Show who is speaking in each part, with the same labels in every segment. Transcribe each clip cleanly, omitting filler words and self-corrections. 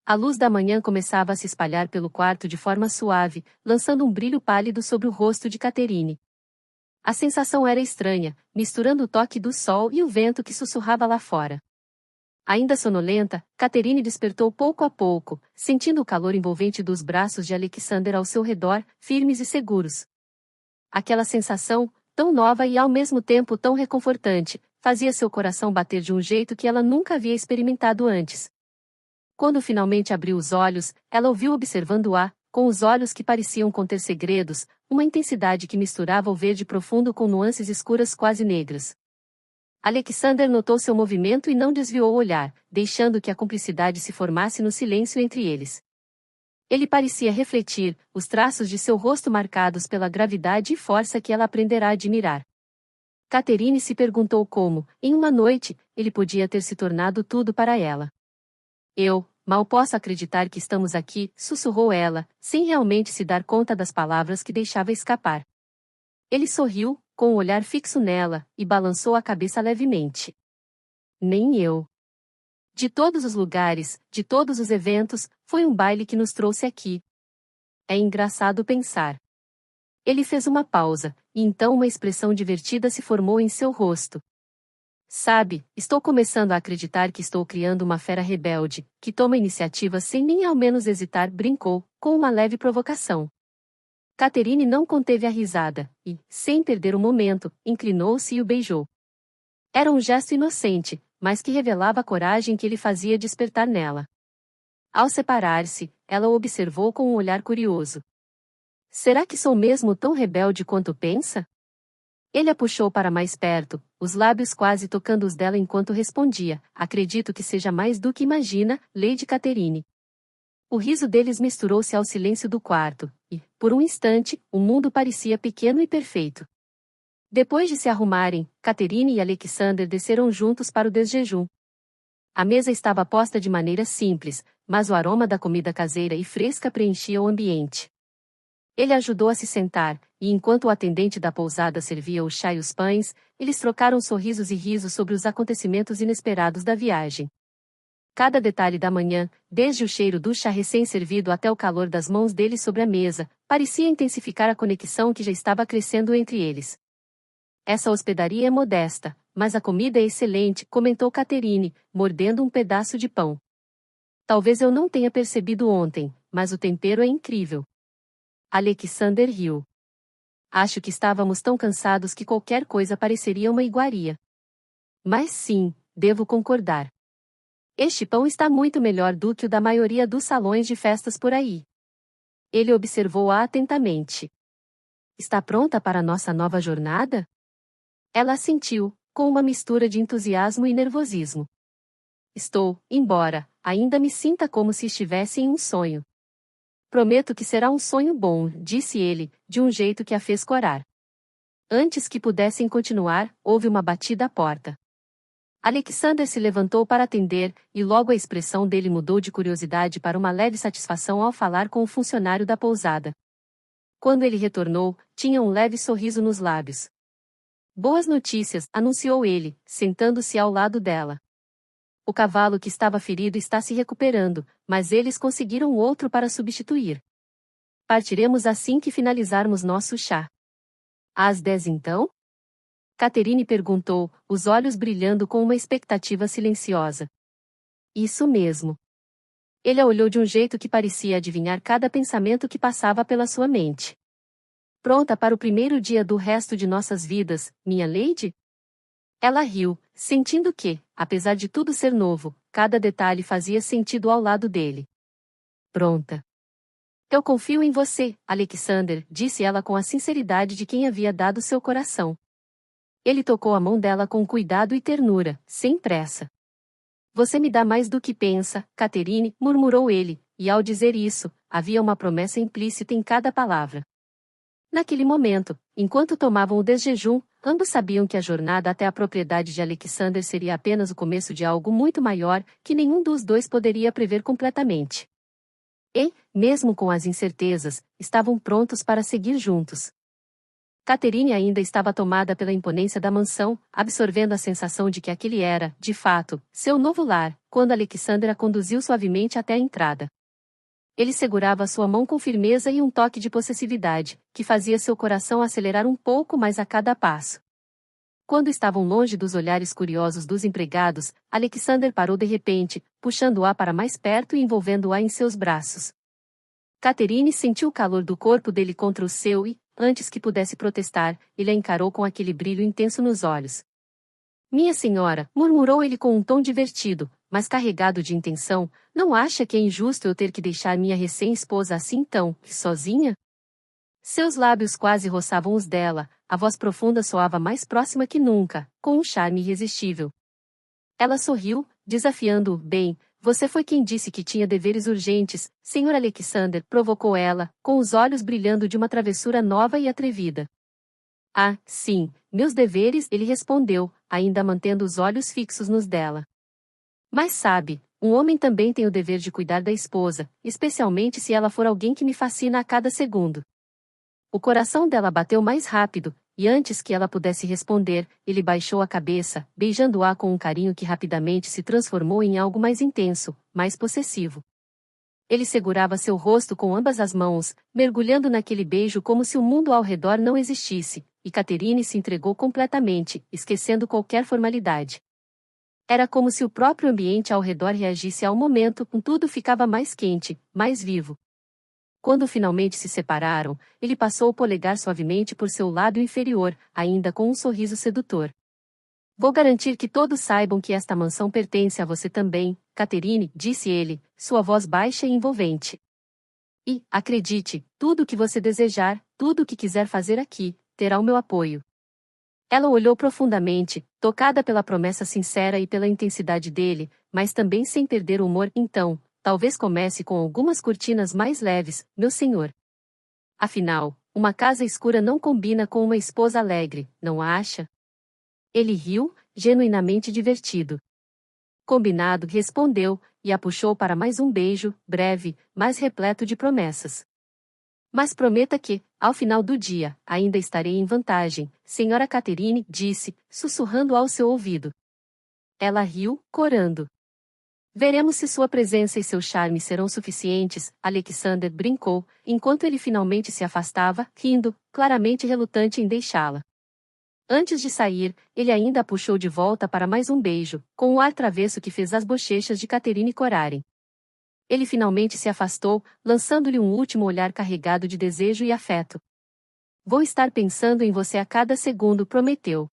Speaker 1: A luz da manhã começava a se espalhar pelo quarto de forma suave, lançando um brilho pálido sobre o rosto de Catherine. A sensação era estranha, misturando o toque do sol e o vento que sussurrava lá fora. Ainda sonolenta, Catherine despertou pouco a pouco, sentindo o calor envolvente dos braços de Alexander ao seu redor, firmes e seguros. Aquela sensação, tão nova e ao mesmo tempo tão reconfortante, fazia seu coração bater de um jeito que ela nunca havia experimentado antes. Quando finalmente abriu os olhos, ela o viu observando-a, com os olhos que pareciam conter segredos, uma intensidade que misturava o verde profundo com nuances escuras quase negras. Alexander notou seu movimento e não desviou o olhar, deixando que a cumplicidade se formasse no silêncio entre eles. Ele parecia refletir, os traços de seu rosto marcados pela gravidade e força que ela aprenderá a admirar. Catherine se perguntou como, em uma noite, ele podia ter se tornado tudo para ela. Eu, mal posso acreditar que estamos aqui, sussurrou ela, sem realmente se dar conta das palavras que deixava escapar. Ele sorriu, com o olhar fixo nela, e balançou a cabeça levemente. Nem eu. De todos os lugares, de todos os eventos, foi um baile que nos trouxe aqui. É engraçado pensar. Ele fez uma pausa, e então uma expressão divertida se formou em seu rosto. Sabe, estou começando a acreditar que estou criando uma fera rebelde, que toma iniciativa sem nem ao menos hesitar, brincou, com uma leve provocação. Catherine não conteve a risada, e, sem perder um momento, inclinou-se e o beijou. Era um gesto inocente, mas que revelava a coragem que ele fazia despertar nela. Ao separar-se, ela o observou com um olhar curioso. Será que sou mesmo tão rebelde quanto pensa? Ele a puxou para mais perto, os lábios quase tocando os dela enquanto respondia, acredito que seja mais do que imagina, Lady Catherine. O riso deles misturou-se ao silêncio do quarto, e, por um instante, o mundo parecia pequeno e perfeito. Depois de se arrumarem, Catherine e Alexander desceram juntos para o desjejum. A mesa estava posta de maneira simples, mas o aroma da comida caseira e fresca preenchia o ambiente. Ele ajudou a se sentar, e enquanto o atendente da pousada servia o chá e os pães, eles trocaram sorrisos e risos sobre os acontecimentos inesperados da viagem. Cada detalhe da manhã, desde o cheiro do chá recém-servido até o calor das mãos dele sobre a mesa, parecia intensificar a conexão que já estava crescendo entre eles. Essa hospedaria é modesta, mas a comida é excelente, comentou Catherine, mordendo um pedaço de pão. Talvez eu não tenha percebido ontem, mas o tempero é incrível. Alexander riu. Acho que estávamos tão cansados que qualquer coisa pareceria uma iguaria. Mas sim, devo concordar. Este pão está muito melhor do que o da maioria dos salões de festas por aí. Ele observou-a atentamente. Está pronta para nossa nova jornada? Ela assentiu, com uma mistura de entusiasmo e nervosismo. Estou, embora ainda me sinta como se estivesse em um sonho. Prometo que será um sonho bom, disse ele, de um jeito que a fez corar. Antes que pudessem continuar, houve uma batida à porta. Alexander se levantou para atender, e logo a expressão dele mudou de curiosidade para uma leve satisfação ao falar com o funcionário da pousada. Quando ele retornou, tinha um leve sorriso nos lábios. Boas notícias, anunciou ele, sentando-se ao lado dela. O cavalo que estava ferido está se recuperando, mas eles conseguiram outro para substituir. Partiremos assim que finalizarmos nosso chá. Às 10 então? Catherine perguntou, os olhos brilhando com uma expectativa silenciosa. Isso mesmo. Ele a olhou de um jeito que parecia adivinhar cada pensamento que passava pela sua mente. Pronta para o primeiro dia do resto de nossas vidas, minha lady? Ela riu, sentindo que, apesar de tudo ser novo, cada detalhe fazia sentido ao lado dele. Pronta. Eu confio em você, Alexander, disse ela com a sinceridade de quem havia dado seu coração. Ele tocou a mão dela com cuidado e ternura, sem pressa. Você me dá mais do que pensa, Catherine, murmurou ele, e ao dizer isso, havia uma promessa implícita em cada palavra. Naquele momento, enquanto tomavam o desjejum, ambos sabiam que a jornada até a propriedade de Alexander seria apenas o começo de algo muito maior, que nenhum dos dois poderia prever completamente. E, mesmo com as incertezas, estavam prontos para seguir juntos. Catherine ainda estava tomada pela imponência da mansão, absorvendo a sensação de que aquele era, de fato, seu novo lar, quando Alexander a conduziu suavemente até a entrada. Ele segurava sua mão com firmeza e um toque de possessividade, que fazia seu coração acelerar um pouco mais a cada passo. Quando estavam longe dos olhares curiosos dos empregados, Alexander parou de repente, puxando-a para mais perto e envolvendo-a em seus braços. Catherine sentiu o calor do corpo dele contra o seu e, antes que pudesse protestar, ele a encarou com aquele brilho intenso nos olhos. Minha senhora, murmurou ele com um tom divertido, mas carregado de intenção, não acha que é injusto eu ter que deixar minha recém-esposa assim tão, sozinha? Seus lábios quase roçavam os dela, a voz profunda soava mais próxima que nunca, com um charme irresistível. Ela sorriu, desafiando-o. Bem, você foi quem disse que tinha deveres urgentes, Sr. Alexander, provocou ela, com os olhos brilhando de uma travessura nova e atrevida. Ah, sim, meus deveres, ele respondeu, ainda mantendo os olhos fixos nos dela. Mas sabe, um homem também tem o dever de cuidar da esposa, especialmente se ela for alguém que me fascina a cada segundo. O coração dela bateu mais rápido, e antes que ela pudesse responder, ele baixou a cabeça, beijando-a com um carinho que rapidamente se transformou em algo mais intenso, mais possessivo. Ele segurava seu rosto com ambas as mãos, mergulhando naquele beijo como se o mundo ao redor não existisse, e Catherine se entregou completamente, esquecendo qualquer formalidade. Era como se o próprio ambiente ao redor reagisse ao momento, tudo ficava mais quente, mais vivo. Quando finalmente se separaram, ele passou o polegar suavemente por seu lábio inferior, ainda com um sorriso sedutor. Vou garantir que todos saibam que esta mansão pertence a você também, Catherine, disse ele, sua voz baixa e envolvente. E, acredite, tudo o que você desejar, tudo o que quiser fazer aqui, terá o meu apoio. Ela olhou profundamente, tocada pela promessa sincera e pela intensidade dele, mas também sem perder o humor. Então, talvez comece com algumas cortinas mais leves, meu senhor. Afinal, uma casa escura não combina com uma esposa alegre, não acha? Ele riu, genuinamente divertido. Combinado, respondeu, e a puxou para mais um beijo, breve, mas repleto de promessas. Mas prometa que, ao final do dia, ainda estarei em vantagem, senhora Catherine, disse, sussurrando ao seu ouvido. Ela riu, corando. Veremos se sua presença e seu charme serão suficientes, Alexander brincou, enquanto ele finalmente se afastava, rindo, claramente relutante em deixá-la. Antes de sair, ele ainda a puxou de volta para mais um beijo, com o ar travesso que fez as bochechas de Catherine corarem. Ele finalmente se afastou, lançando-lhe um último olhar carregado de desejo e afeto. Vou estar pensando em você a cada segundo, prometeu.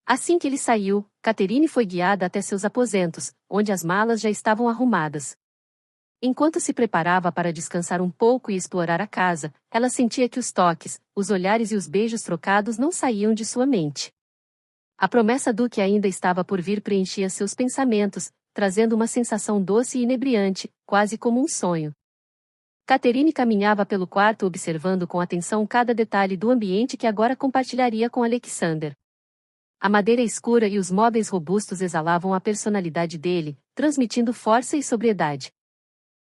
Speaker 1: Assim que ele saiu, Catherine foi guiada até seus aposentos, onde as malas já estavam arrumadas. Enquanto se preparava para descansar um pouco e explorar a casa, ela sentia que os toques, os olhares e os beijos trocados não saíam de sua mente. A promessa do que ainda estava por vir preenchia seus pensamentos, trazendo uma sensação doce e inebriante, quase como um sonho. Catherine caminhava pelo quarto observando com atenção cada detalhe do ambiente que agora compartilharia com Alexander. A madeira escura e os móveis robustos exalavam a personalidade dele, transmitindo força e sobriedade.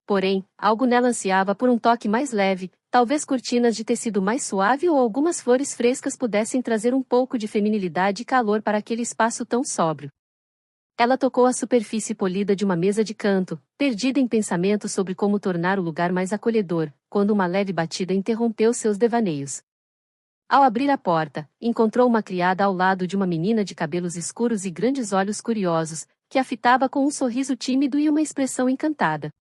Speaker 1: Porém, algo nela ansiava por um toque mais leve, talvez cortinas de tecido mais suave ou algumas flores frescas pudessem trazer um pouco de feminilidade e calor para aquele espaço tão sóbrio. Ela tocou a superfície polida de uma mesa de canto, perdida em pensamentos sobre como tornar o lugar mais acolhedor, quando uma leve batida interrompeu seus devaneios. Ao abrir a porta, encontrou uma criada ao lado de uma menina de cabelos escuros e grandes olhos curiosos, que a fitava com um sorriso tímido e uma expressão encantada.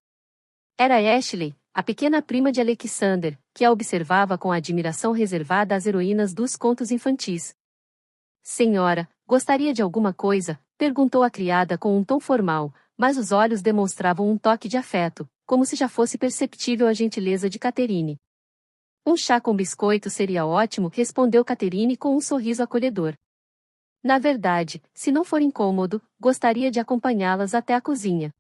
Speaker 1: Era Ashley, a pequena prima de Alexander, que a observava com a admiração reservada às heroínas dos contos infantis. Senhora, gostaria de alguma coisa? Perguntou a criada com um tom formal, mas os olhos demonstravam um toque de afeto, como se já fosse perceptível a gentileza de Catherine. Um chá com biscoito seria ótimo, respondeu Catherine com um sorriso acolhedor. Na verdade, se não for incômodo, gostaria de acompanhá-las até a cozinha.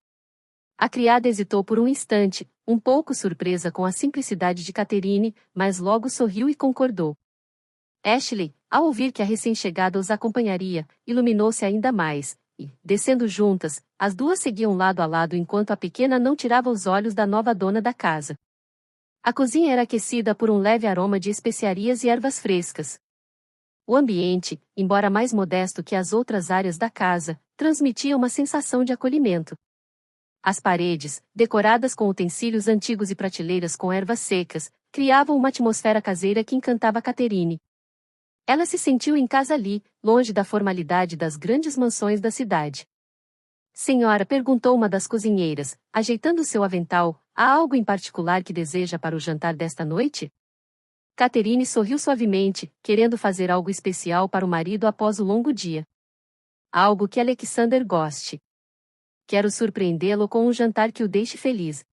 Speaker 1: A criada hesitou por um instante, um pouco surpresa com a simplicidade de Catherine, mas logo sorriu e concordou. Ashley, ao ouvir que a recém-chegada os acompanharia, iluminou-se ainda mais, e, descendo juntas, as duas seguiam lado a lado enquanto a pequena não tirava os olhos da nova dona da casa. A cozinha era aquecida por um leve aroma de especiarias e ervas frescas. O ambiente, embora mais modesto que as outras áreas da casa, transmitia uma sensação de acolhimento. As paredes, decoradas com utensílios antigos e prateleiras com ervas secas, criavam uma atmosfera caseira que encantava Catherine. Ela se sentiu em casa ali, longe da formalidade das grandes mansões da cidade. Senhora, perguntou uma das cozinheiras, ajeitando seu avental, há algo em particular que deseja para o jantar desta noite? Catherine sorriu suavemente, querendo fazer algo especial para o marido após o longo dia. Algo que Alexander goste. Quero surpreendê-lo com um jantar que o deixe feliz.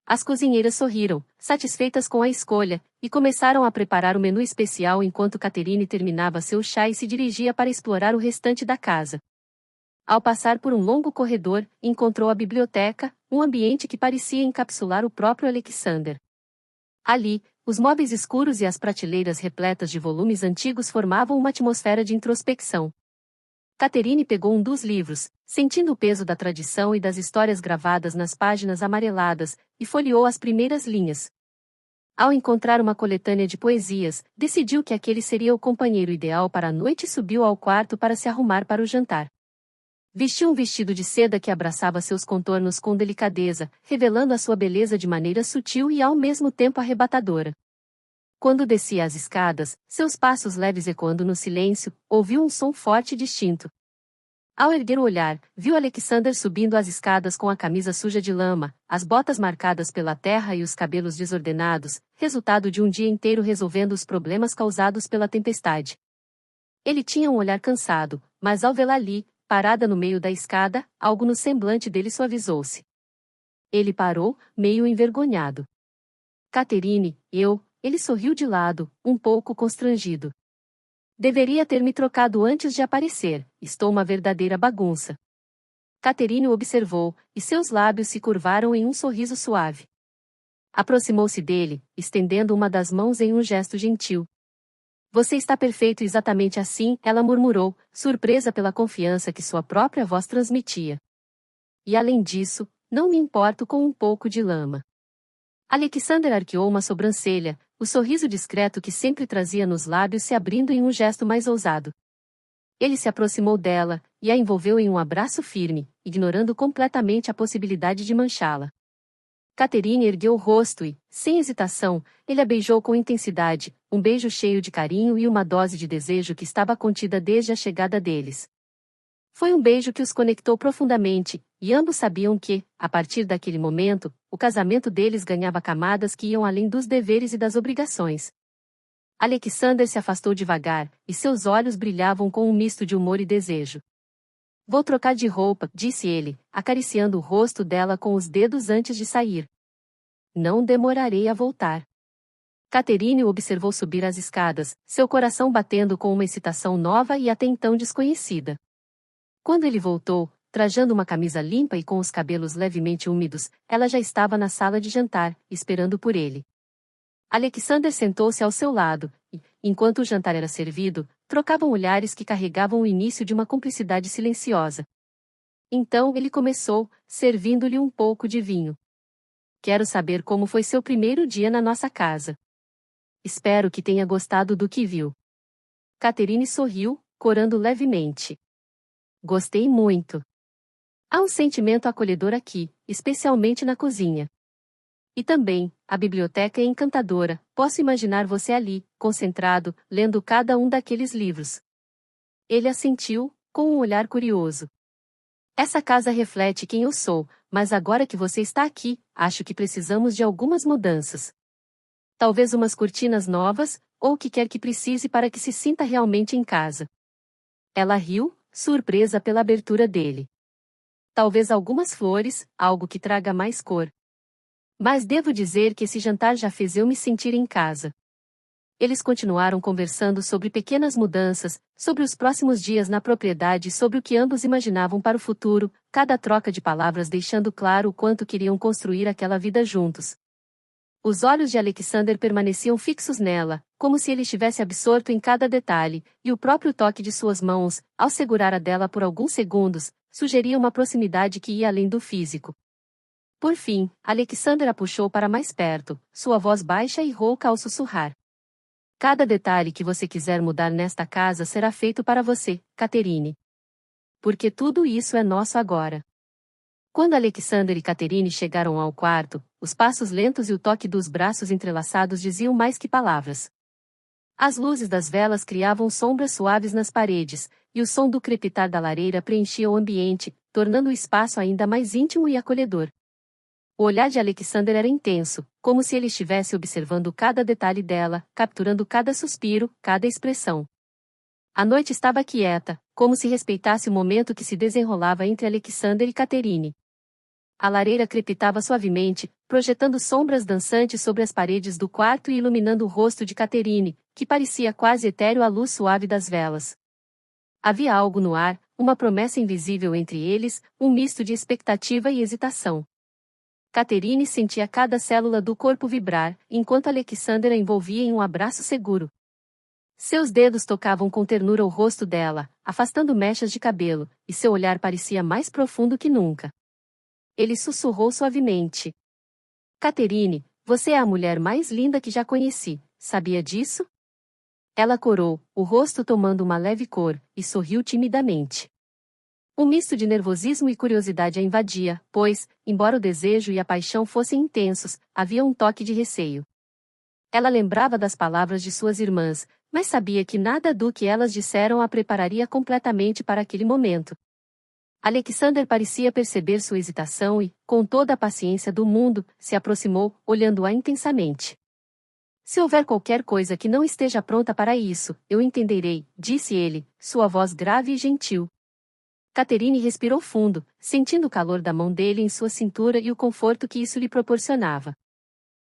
Speaker 1: As cozinheiras sorriram, satisfeitas com a escolha, e começaram a preparar o menu especial enquanto Catherine terminava seu chá e se dirigia para explorar o restante da casa. Ao passar por um longo corredor, encontrou a biblioteca, um ambiente que parecia encapsular o próprio Alexander. Ali, os móveis escuros e as prateleiras repletas de volumes antigos formavam uma atmosfera de introspecção. Catherine pegou um dos livros, sentindo o peso da tradição e das histórias gravadas nas páginas amareladas, e folheou as primeiras linhas. Ao encontrar uma coletânea de poesias, decidiu que aquele seria o companheiro ideal para a noite e subiu ao quarto para se arrumar para o jantar. Vestiu um vestido de seda que abraçava seus contornos com delicadeza, revelando a sua beleza de maneira sutil e ao mesmo tempo arrebatadora. Quando descia as escadas, seus passos leves ecoando no silêncio, ouviu um som forte e distinto. Ao erguer o olhar, viu Alexander subindo as escadas com a camisa suja de lama, as botas marcadas pela terra e os cabelos desordenados, resultado de um dia inteiro resolvendo os problemas causados pela tempestade. Ele tinha um olhar cansado, mas ao vê-la ali, parada no meio da escada, algo no semblante dele suavizou-se. Ele parou, meio envergonhado. Catherine, ele sorriu de lado, um pouco constrangido. Deveria ter me trocado antes de aparecer, estou uma verdadeira bagunça. Catherine o observou, e seus lábios se curvaram em um sorriso suave. Aproximou-se dele, estendendo uma das mãos em um gesto gentil. Você está perfeito exatamente assim, ela murmurou, surpresa pela confiança que sua própria voz transmitia. E além disso, não me importo com um pouco de lama. Alexander arqueou uma sobrancelha, o sorriso discreto que sempre trazia nos lábios se abrindo em um gesto mais ousado. Ele se aproximou dela, e a envolveu em um abraço firme, ignorando completamente a possibilidade de manchá-la. Catherine ergueu o rosto e, sem hesitação, ele a beijou com intensidade, um beijo cheio de carinho e uma dose de desejo que estava contida desde a chegada deles. Foi um beijo que os conectou profundamente, e ambos sabiam que, a partir daquele momento, o casamento deles ganhava camadas que iam além dos deveres e das obrigações. Alexander se afastou devagar, e seus olhos brilhavam com um misto de humor e desejo. Vou trocar de roupa, disse ele, acariciando o rosto dela com os dedos antes de sair. Não demorarei a voltar. Catherine o observou subir as escadas, seu coração batendo com uma excitação nova e até então desconhecida. Quando ele voltou, trajando uma camisa limpa e com os cabelos levemente úmidos, ela já estava na sala de jantar, esperando por ele. Alexander sentou-se ao seu lado, e, enquanto o jantar era servido, trocavam olhares que carregavam o início de uma cumplicidade silenciosa. Então ele começou, servindo-lhe um pouco de vinho. Quero saber como foi seu primeiro dia na nossa casa. Espero que tenha gostado do que viu. Catherine sorriu, corando levemente. Gostei muito. Há um sentimento acolhedor aqui, especialmente na cozinha. E também, a biblioteca é encantadora, posso imaginar você ali, concentrado, lendo cada um daqueles livros. Ele assentiu, com um olhar curioso. Essa casa reflete quem eu sou, mas agora que você está aqui, acho que precisamos de algumas mudanças. Talvez umas cortinas novas, ou o que quer que precise para que se sinta realmente em casa. Ela riu, surpresa pela abertura dele. Talvez algumas flores, algo que traga mais cor. Mas devo dizer que esse jantar já fez eu me sentir em casa. Eles continuaram conversando sobre pequenas mudanças, sobre os próximos dias na propriedade e sobre o que ambos imaginavam para o futuro, cada troca de palavras deixando claro o quanto queriam construir aquela vida juntos. Os olhos de Alexander permaneciam fixos nela, como se ele estivesse absorto em cada detalhe, e o próprio toque de suas mãos, ao segurar a dela por alguns segundos, sugeria uma proximidade que ia além do físico. Por fim, Alexander a puxou para mais perto, sua voz baixa e rouca ao sussurrar. Cada detalhe que você quiser mudar nesta casa será feito para você, Catherine. Porque tudo isso é nosso agora. Quando Alexander e Catherine chegaram ao quarto, os passos lentos e o toque dos braços entrelaçados diziam mais que palavras. As luzes das velas criavam sombras suaves nas paredes, e o som do crepitar da lareira preenchia o ambiente, tornando o espaço ainda mais íntimo e acolhedor. O olhar de Alexander era intenso, como se ele estivesse observando cada detalhe dela, capturando cada suspiro, cada expressão. A noite estava quieta, como se respeitasse o momento que se desenrolava entre Alexander e Catherine. A lareira crepitava suavemente, projetando sombras dançantes sobre as paredes do quarto e iluminando o rosto de Catherine, que parecia quase etéreo à luz suave das velas. Havia algo no ar, uma promessa invisível entre eles, um misto de expectativa e hesitação. Catherine sentia cada célula do corpo vibrar, enquanto Alexander a envolvia em um abraço seguro. Seus dedos tocavam com ternura o rosto dela, afastando mechas de cabelo, e seu olhar parecia mais profundo que nunca. Ele sussurrou suavemente. Catherine, você é a mulher mais linda que já conheci, sabia disso? Ela corou, o rosto tomando uma leve cor, e sorriu timidamente. Um misto de nervosismo e curiosidade a invadia, pois, embora o desejo e a paixão fossem intensos, havia um toque de receio. Ela lembrava das palavras de suas irmãs, mas sabia que nada do que elas disseram a prepararia completamente para aquele momento. Alexander parecia perceber sua hesitação e, com toda a paciência do mundo, se aproximou, olhando-a intensamente. Se houver qualquer coisa que não esteja pronta para isso, eu entenderei, disse ele, sua voz grave e gentil. Catherine respirou fundo, sentindo o calor da mão dele em sua cintura e o conforto que isso lhe proporcionava.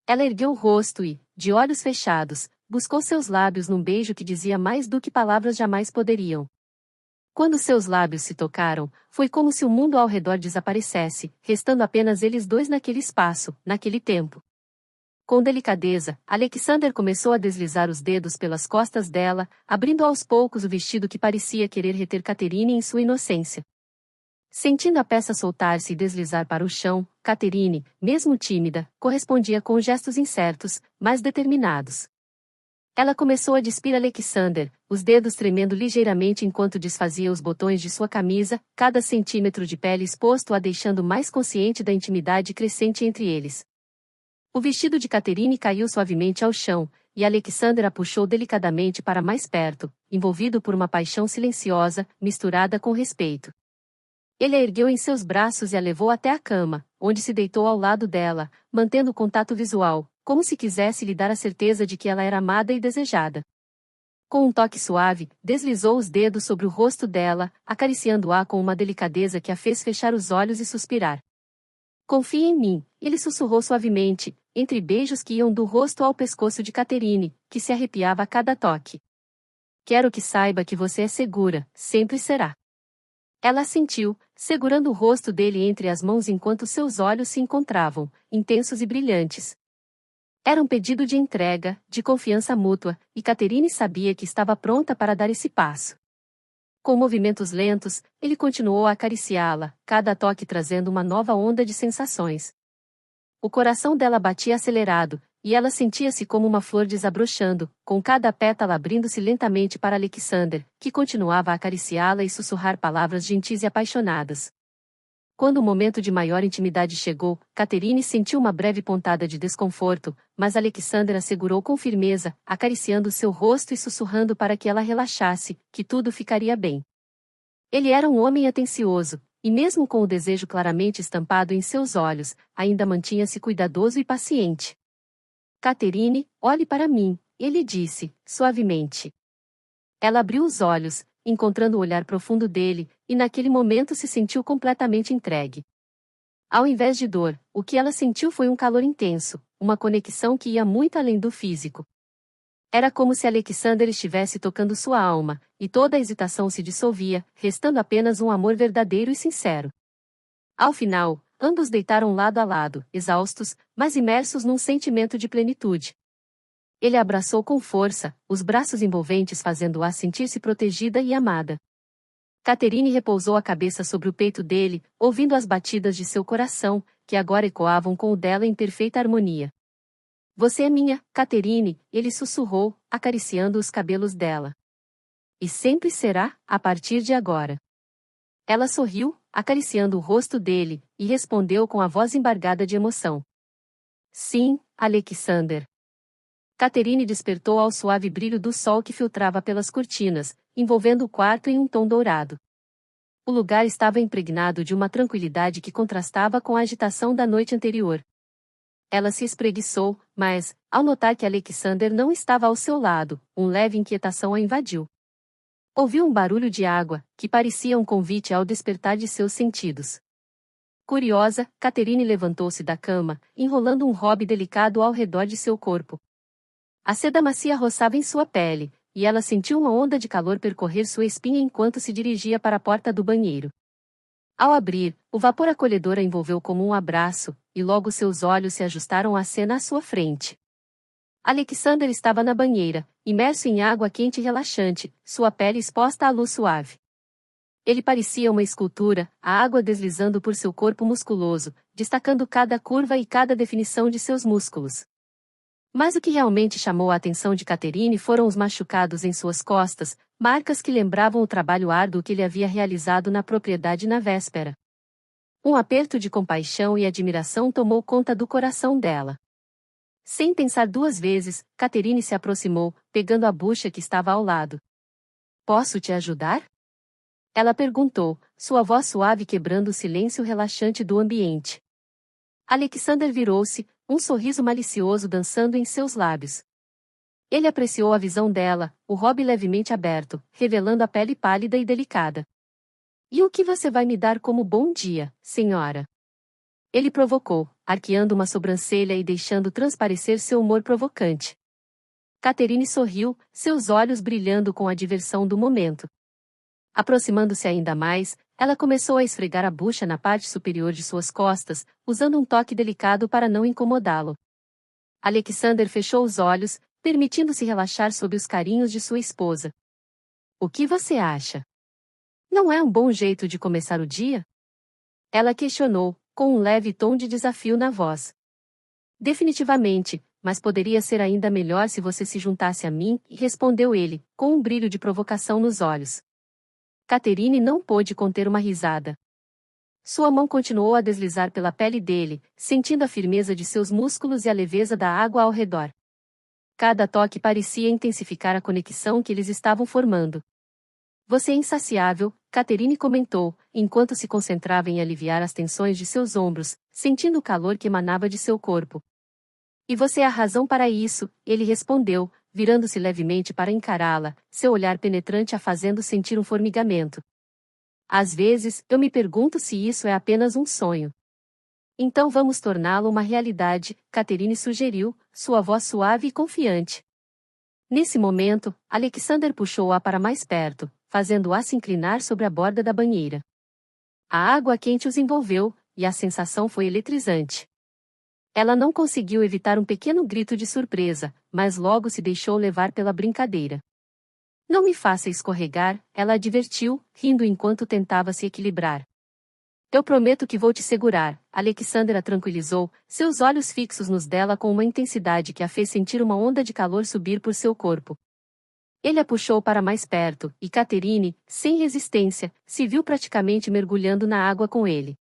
Speaker 1: Ela ergueu o rosto e, de olhos fechados, buscou seus lábios num beijo que dizia mais do que palavras jamais poderiam. Quando seus lábios se tocaram, foi como se o mundo ao redor desaparecesse, restando apenas eles dois naquele espaço, naquele tempo. Com delicadeza, Alexander começou a deslizar os dedos pelas costas dela, abrindo aos poucos o vestido que parecia querer reter Catherine em sua inocência. Sentindo a peça soltar-se e deslizar para o chão, Catherine, mesmo tímida, correspondia com gestos incertos, mas determinados. Ela começou a despir Alexander, os dedos tremendo ligeiramente enquanto desfazia os botões de sua camisa, cada centímetro de pele exposto a deixando mais consciente da intimidade crescente entre eles. O vestido de Catherine caiu suavemente ao chão, e Alexander a puxou delicadamente para mais perto, envolvido por uma paixão silenciosa, misturada com respeito. Ele a ergueu em seus braços e a levou até a cama, onde se deitou ao lado dela, mantendo o contato visual, como se quisesse lhe dar a certeza de que ela era amada e desejada. Com um toque suave, deslizou os dedos sobre o rosto dela, acariciando-a com uma delicadeza que a fez fechar os olhos e suspirar. Confie em mim, ele sussurrou suavemente, entre beijos que iam do rosto ao pescoço de Catherine, que se arrepiava a cada toque. Quero que saiba que você é segura, sempre será. Ela assentiu, segurando o rosto dele entre as mãos enquanto seus olhos se encontravam, intensos e brilhantes. Era um pedido de entrega, de confiança mútua, e Catherine sabia que estava pronta para dar esse passo. Com movimentos lentos, ele continuou a acariciá-la, cada toque trazendo uma nova onda de sensações. O coração dela batia acelerado, e ela sentia-se como uma flor desabrochando, com cada pétala abrindo-se lentamente para Alexander, que continuava a acariciá-la e sussurrar palavras gentis e apaixonadas. Quando o momento de maior intimidade chegou, Catherine sentiu uma breve pontada de desconforto, mas Alexander a segurou com firmeza, acariciando seu rosto e sussurrando para que ela relaxasse, que tudo ficaria bem. Ele era um homem atencioso, e mesmo com o desejo claramente estampado em seus olhos, ainda mantinha-se cuidadoso e paciente. Catherine, olhe para mim, ele disse, suavemente. Ela abriu os olhos, encontrando o olhar profundo dele, e naquele momento se sentiu completamente entregue. Ao invés de dor, o que ela sentiu foi um calor intenso, uma conexão que ia muito além do físico. Era como se Alexander estivesse tocando sua alma, e toda a hesitação se dissolvia, restando apenas um amor verdadeiro e sincero. Ao final, ambos deitaram lado a lado, exaustos, mas imersos num sentimento de plenitude. Ele a abraçou com força, os braços envolventes fazendo-a sentir-se protegida e amada. Catherine repousou a cabeça sobre o peito dele, ouvindo as batidas de seu coração, que agora ecoavam com o dela em perfeita harmonia. Você é minha, Catherine, ele sussurrou, acariciando os cabelos dela. E sempre será, a partir de agora. Ela sorriu, acariciando o rosto dele, e respondeu com a voz embargada de emoção. Sim, Alexander. Catherine despertou ao suave brilho do sol que filtrava pelas cortinas, envolvendo o quarto em um tom dourado. O lugar estava impregnado de uma tranquilidade que contrastava com a agitação da noite anterior. Ela se espreguiçou, mas, ao notar que Alexander não estava ao seu lado, uma leve inquietação a invadiu. Ouviu um barulho de água, que parecia um convite ao despertar de seus sentidos. Curiosa, Catherine levantou-se da cama, enrolando um robe delicado ao redor de seu corpo. A seda macia roçava em sua pele, e ela sentiu uma onda de calor percorrer sua espinha enquanto se dirigia para a porta do banheiro. Ao abrir, o vapor acolhedor a envolveu como um abraço, e logo seus olhos se ajustaram à cena à sua frente. Alexander estava na banheira, imerso em água quente e relaxante, sua pele exposta à luz suave. Ele parecia uma escultura, a água deslizando por seu corpo musculoso, destacando cada curva e cada definição de seus músculos. Mas o que realmente chamou a atenção de Catherine foram os machucados em suas costas, marcas que lembravam o trabalho árduo que ele havia realizado na propriedade na véspera. Um aperto de compaixão e admiração tomou conta do coração dela. Sem pensar duas vezes, Catherine se aproximou, pegando a bucha que estava ao lado. Posso te ajudar? Ela perguntou, sua voz suave quebrando o silêncio relaxante do ambiente. Alexander virou-se, um sorriso malicioso dançando em seus lábios. Ele apreciou a visão dela, o robe levemente aberto, revelando a pele pálida e delicada. E o que você vai me dar como bom dia, senhora? Ele provocou, arqueando uma sobrancelha e deixando transparecer seu humor provocante. Catherine sorriu, seus olhos brilhando com a diversão do momento. Aproximando-se ainda mais, ela começou a esfregar a bucha na parte superior de suas costas, usando um toque delicado para não incomodá-lo. Alexander fechou os olhos, permitindo-se relaxar sob os carinhos de sua esposa. O que você acha? Não é um bom jeito de começar o dia? Ela questionou, com um leve tom de desafio na voz. Definitivamente, mas poderia ser ainda melhor se você se juntasse a mim, respondeu ele, com um brilho de provocação nos olhos. Catherine não pôde conter uma risada. Sua mão continuou a deslizar pela pele dele, sentindo a firmeza de seus músculos e a leveza da água ao redor. Cada toque parecia intensificar a conexão que eles estavam formando. Você é insaciável, Catherine comentou, enquanto se concentrava em aliviar as tensões de seus ombros, sentindo o calor que emanava de seu corpo. E você é a razão para isso, ele respondeu, virando-se levemente para encará-la, seu olhar penetrante a fazendo sentir um formigamento. Às vezes, eu me pergunto se isso é apenas um sonho. Então vamos torná-lo uma realidade, Catherine sugeriu, sua voz suave e confiante. Nesse momento, Alexander puxou-a para mais perto, fazendo-a se inclinar sobre a borda da banheira. A água quente os envolveu, e a sensação foi eletrizante. Ela não conseguiu evitar um pequeno grito de surpresa, mas logo se deixou levar pela brincadeira. Não me faça escorregar, ela advertiu, rindo enquanto tentava se equilibrar. Eu prometo que vou te segurar, Alexander a tranquilizou, seus olhos fixos nos dela com uma intensidade que a fez sentir uma onda de calor subir por seu corpo. Ele a puxou para mais perto, e Catherine, sem resistência, se viu praticamente mergulhando na água com ele.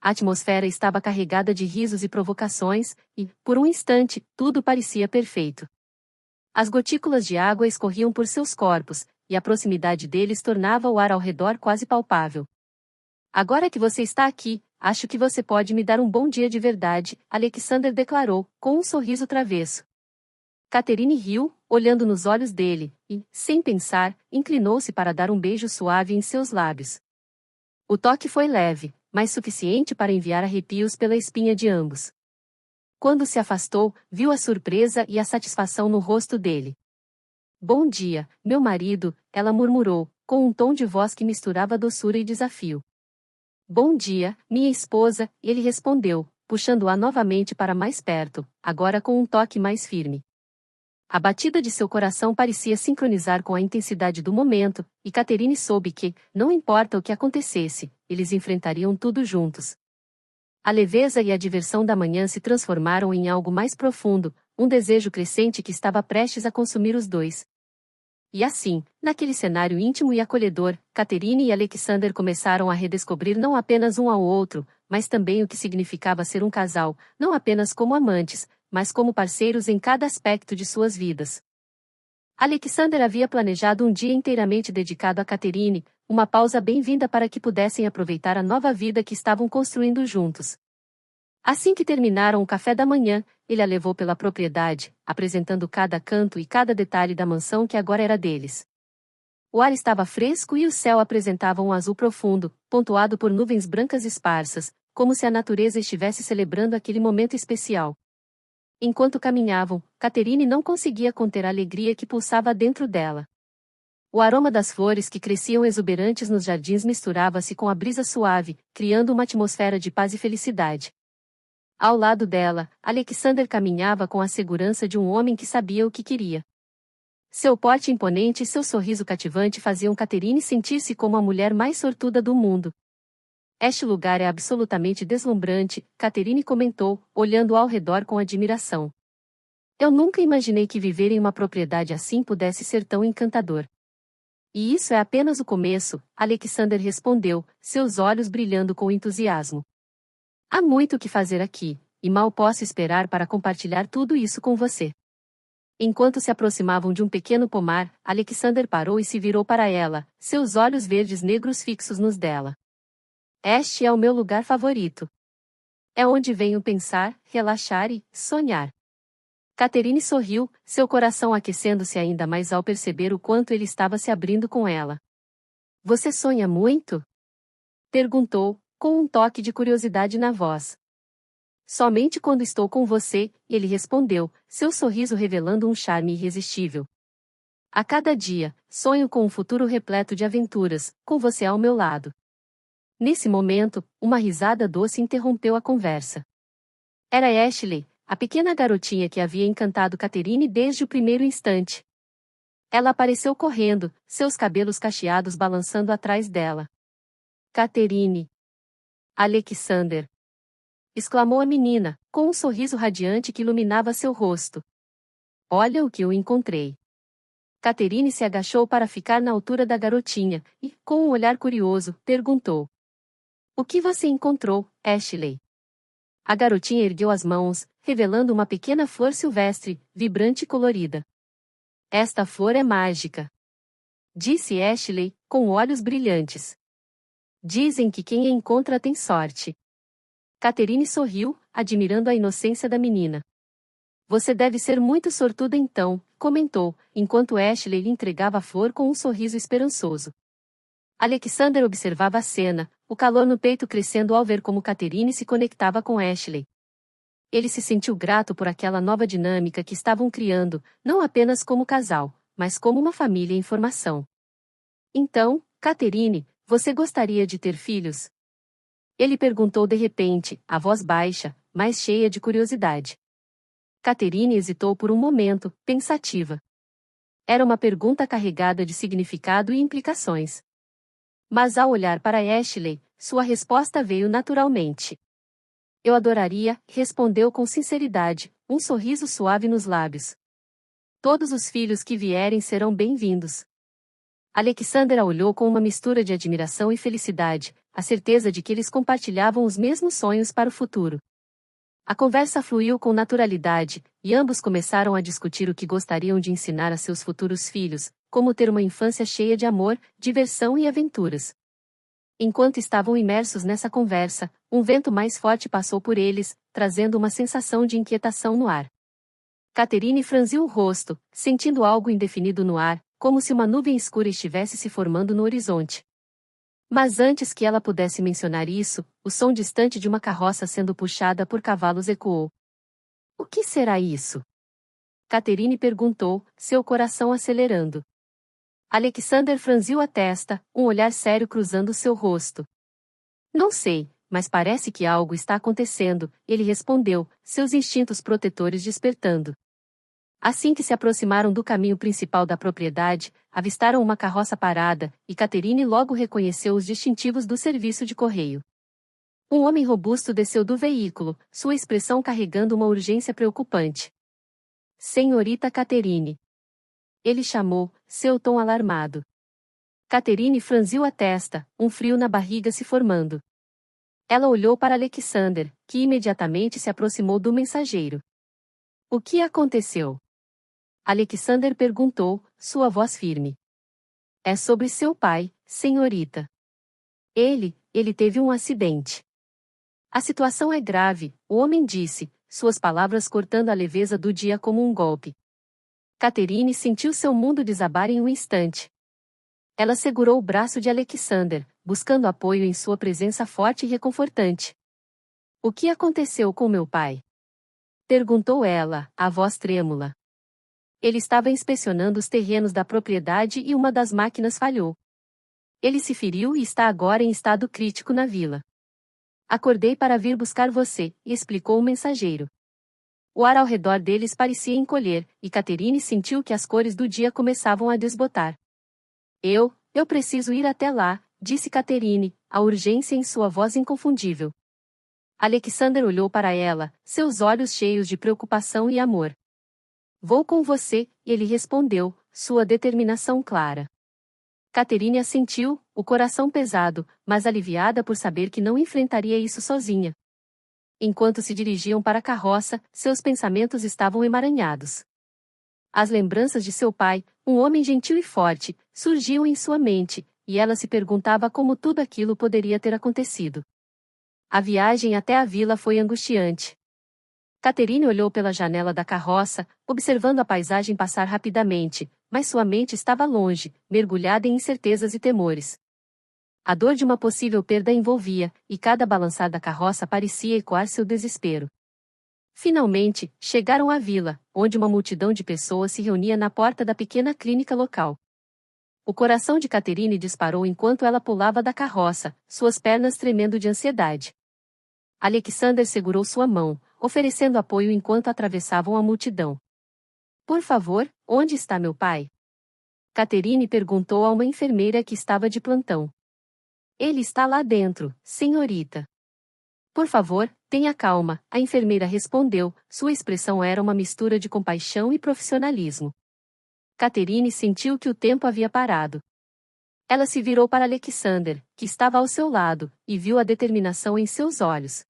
Speaker 1: A atmosfera estava carregada de risos e provocações, e, por um instante, tudo parecia perfeito. As gotículas de água escorriam por seus corpos, e a proximidade deles tornava o ar ao redor quase palpável. Agora que você está aqui, acho que você pode me dar um bom dia de verdade, Alexander declarou, com um sorriso travesso. Catherine riu, olhando nos olhos dele, e, sem pensar, inclinou-se para dar um beijo suave em seus lábios. O toque foi leve, mas suficiente para enviar arrepios pela espinha de ambos. Quando se afastou, viu a surpresa e a satisfação no rosto dele. Bom dia, meu marido, ela murmurou, com um tom de voz que misturava doçura e desafio. Bom dia, minha esposa, ele respondeu, puxando-a novamente para mais perto, agora com um toque mais firme. A batida de seu coração parecia sincronizar com a intensidade do momento, e Catherine soube que, não importa o que acontecesse, eles enfrentariam tudo juntos. A leveza e a diversão da manhã se transformaram em algo mais profundo, um desejo crescente que estava prestes a consumir os dois. E assim, naquele cenário íntimo e acolhedor, Catherine e Alexander começaram a redescobrir não apenas um ao outro, mas também o que significava ser um casal, não apenas como amantes, mas como parceiros em cada aspecto de suas vidas. Alexander havia planejado um dia inteiramente dedicado a Catherine, uma pausa bem-vinda para que pudessem aproveitar a nova vida que estavam construindo juntos. Assim que terminaram o café da manhã, ele a levou pela propriedade, apresentando cada canto e cada detalhe da mansão que agora era deles. O ar estava fresco e o céu apresentava um azul profundo, pontuado por nuvens brancas esparsas, como se a natureza estivesse celebrando aquele momento especial. Enquanto caminhavam, Catherine não conseguia conter a alegria que pulsava dentro dela. O aroma das flores que cresciam exuberantes nos jardins misturava-se com a brisa suave, criando uma atmosfera de paz e felicidade. Ao lado dela, Alexander caminhava com a segurança de um homem que sabia o que queria. Seu porte imponente e seu sorriso cativante faziam Catherine sentir-se como a mulher mais sortuda do mundo. Este lugar é absolutamente deslumbrante, Catherine comentou, olhando ao redor com admiração. Eu nunca imaginei que viver em uma propriedade assim pudesse ser tão encantador. E isso é apenas o começo, Alexander respondeu, seus olhos brilhando com entusiasmo. Há muito o que fazer aqui, e mal posso esperar para compartilhar tudo isso com você. Enquanto se aproximavam de um pequeno pomar, Alexander parou e se virou para ela, seus olhos verdes negros fixos nos dela. Este é o meu lugar favorito. É onde venho pensar, relaxar e sonhar. Catherine sorriu, seu coração aquecendo-se ainda mais ao perceber o quanto ele estava se abrindo com ela. Você sonha muito? Perguntou, com um toque de curiosidade na voz. Somente quando estou com você, ele respondeu, seu sorriso revelando um charme irresistível. A cada dia, sonho com um futuro repleto de aventuras, com você ao meu lado. Nesse momento, uma risada doce interrompeu a conversa. Era Ashley, a pequena garotinha que havia encantado Catherine desde o primeiro instante. Ela apareceu correndo, seus cabelos cacheados balançando atrás dela. Catherine. Alexander! Exclamou a menina, com um sorriso radiante que iluminava seu rosto. Olha o que eu encontrei. Catherine se agachou para ficar na altura da garotinha, e, com um olhar curioso, perguntou. O que você encontrou, Ashley? A garotinha ergueu as mãos, revelando uma pequena flor silvestre, vibrante e colorida. Esta flor é mágica. Disse Ashley, com olhos brilhantes. Dizem que quem a encontra tem sorte. Catherine sorriu, admirando a inocência da menina. Você deve ser muito sortuda então, comentou, enquanto Ashley lhe entregava a flor com um sorriso esperançoso. Alexander observava a cena, o calor no peito crescendo ao ver como Catherine se conectava com Ashley. Ele se sentiu grato por aquela nova dinâmica que estavam criando, não apenas como casal, mas como uma família em formação. Então, Catherine, você gostaria de ter filhos? Ele perguntou de repente, a voz baixa, mas cheia de curiosidade. Catherine hesitou por um momento, pensativa. Era uma pergunta carregada de significado e implicações. Mas ao olhar para Ashley, sua resposta veio naturalmente. Eu adoraria, respondeu com sinceridade, um sorriso suave nos lábios. Todos os filhos que vierem serão bem-vindos. Alexander a olhou com uma mistura de admiração e felicidade, a certeza de que eles compartilhavam os mesmos sonhos para o futuro. A conversa fluiu com naturalidade, e ambos começaram a discutir o que gostariam de ensinar a seus futuros filhos, como ter uma infância cheia de amor, diversão e aventuras. Enquanto estavam imersos nessa conversa, um vento mais forte passou por eles, trazendo uma sensação de inquietação no ar. Catherine franziu o rosto, sentindo algo indefinido no ar, como se uma nuvem escura estivesse se formando no horizonte. Mas antes que ela pudesse mencionar isso, o som distante de uma carroça sendo puxada por cavalos ecoou. O que será isso? Catherine perguntou, seu coração acelerando. Alexander franziu a testa, um olhar sério cruzando seu rosto. Não sei, mas parece que algo está acontecendo, ele respondeu, seus instintos protetores despertando. Assim que se aproximaram do caminho principal da propriedade, avistaram uma carroça parada, e Catherine logo reconheceu os distintivos do serviço de correio. Um homem robusto desceu do veículo, sua expressão carregando uma urgência preocupante. senhorita Catherine. Ele chamou, seu tom alarmado. Catherine franziu a testa, um frio na barriga se formando. Ela olhou para Alexander, que imediatamente se aproximou do mensageiro. O que aconteceu? Alexander perguntou, sua voz firme. É sobre seu pai, senhorita. Ele teve um acidente. A situação é grave, o homem disse, suas palavras cortando a leveza do dia como um golpe. Catherine sentiu seu mundo desabar em um instante. Ela segurou o braço de Alexander, buscando apoio em sua presença forte e reconfortante. O que aconteceu com meu pai? Perguntou ela, a voz trêmula. Ele estava inspecionando os terrenos da propriedade e uma das máquinas falhou. Ele se feriu e está agora em estado crítico na vila. Acordei para vir buscar você, explicou o mensageiro. O ar ao redor deles parecia encolher, e Catherine sentiu que as cores do dia começavam a desbotar. Eu preciso ir até lá, disse Catherine, a urgência em sua voz inconfundível. Alexander olhou para ela, seus olhos cheios de preocupação e amor. Vou com você, ele respondeu, sua determinação clara. Catherine assentiu, o coração pesado, mas aliviada por saber que não enfrentaria isso sozinha. Enquanto se dirigiam para a carroça, seus pensamentos estavam emaranhados. As lembranças de seu pai, um homem gentil e forte, surgiam em sua mente, e ela se perguntava como tudo aquilo poderia ter acontecido. A viagem até a vila foi angustiante. Catherine olhou pela janela da carroça, observando a paisagem passar rapidamente, mas sua mente estava longe, mergulhada em incertezas e temores. A dor de uma possível perda a envolvia, e cada balançar da carroça parecia ecoar seu desespero. Finalmente, chegaram à vila, onde uma multidão de pessoas se reunia na porta da pequena clínica local. O coração de Catherine disparou enquanto ela pulava da carroça, suas pernas tremendo de ansiedade. Alexander segurou sua mão, oferecendo apoio enquanto atravessavam a multidão. Por favor, onde está meu pai? Catherine perguntou a uma enfermeira que estava de plantão. Ele está lá dentro, senhorita. Por favor, tenha calma, a enfermeira respondeu, sua expressão era uma mistura de compaixão e profissionalismo. Catherine sentiu que o tempo havia parado. Ela se virou para Alexander, que estava ao seu lado, e viu a determinação em seus olhos.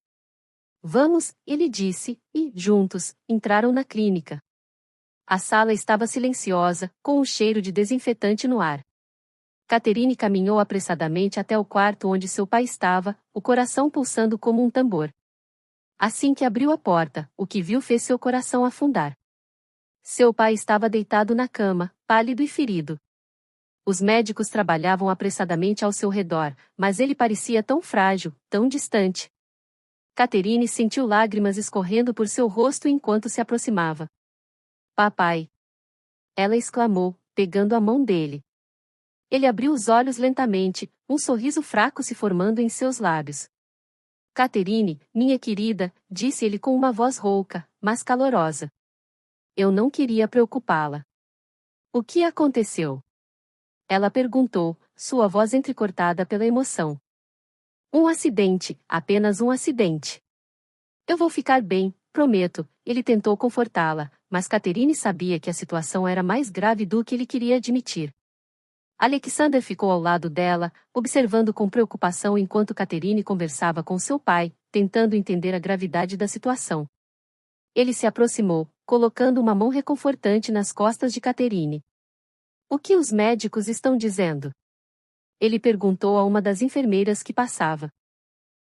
Speaker 1: Vamos, ele disse, e, juntos, entraram na clínica. A sala estava silenciosa, com um cheiro de desinfetante no ar. Catherine caminhou apressadamente até o quarto onde seu pai estava, o coração pulsando como um tambor. Assim que abriu a porta, o que viu fez seu coração afundar. Seu pai estava deitado na cama, pálido e ferido. Os médicos trabalhavam apressadamente ao seu redor, mas ele parecia tão frágil, tão distante. Catherine sentiu lágrimas escorrendo por seu rosto enquanto se aproximava. Papai! Ela exclamou, pegando a mão dele. Ele abriu os olhos lentamente, um sorriso fraco se formando em seus lábios. Catherine, minha querida, disse ele com uma voz rouca, mas calorosa. Eu não queria preocupá-la. O que aconteceu? Ela perguntou, sua voz entrecortada pela emoção. Um acidente, apenas um acidente. Eu vou ficar bem, prometo, ele tentou confortá-la, mas Catherine sabia que a situação era mais grave do que ele queria admitir. Alexander ficou ao lado dela, observando com preocupação enquanto Catherine conversava com seu pai, tentando entender a gravidade da situação. Ele se aproximou, colocando uma mão reconfortante nas costas de Catherine. O que os médicos estão dizendo? Ele perguntou a uma das enfermeiras que passava.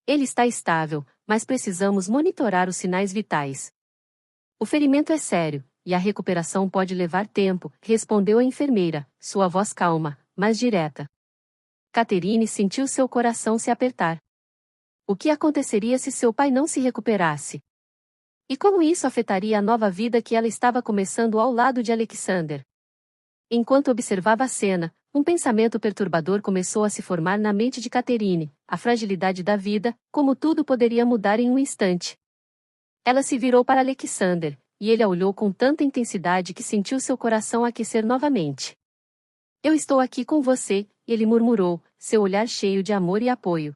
Speaker 1: Ele está estável, mas precisamos monitorar os sinais vitais. O ferimento é sério, e a recuperação pode levar tempo, respondeu a enfermeira, sua voz calma, mas direta. Catherine sentiu seu coração se apertar. O que aconteceria se seu pai não se recuperasse? E como isso afetaria a nova vida que ela estava começando ao lado de Alexander? Enquanto observava a cena, um pensamento perturbador começou a se formar na mente de Catherine, a fragilidade da vida, como tudo poderia mudar em um instante. Ela se virou para Alexander, e ele a olhou com tanta intensidade que sentiu seu coração aquecer novamente. Eu estou aqui com você, ele murmurou, seu olhar cheio de amor e apoio.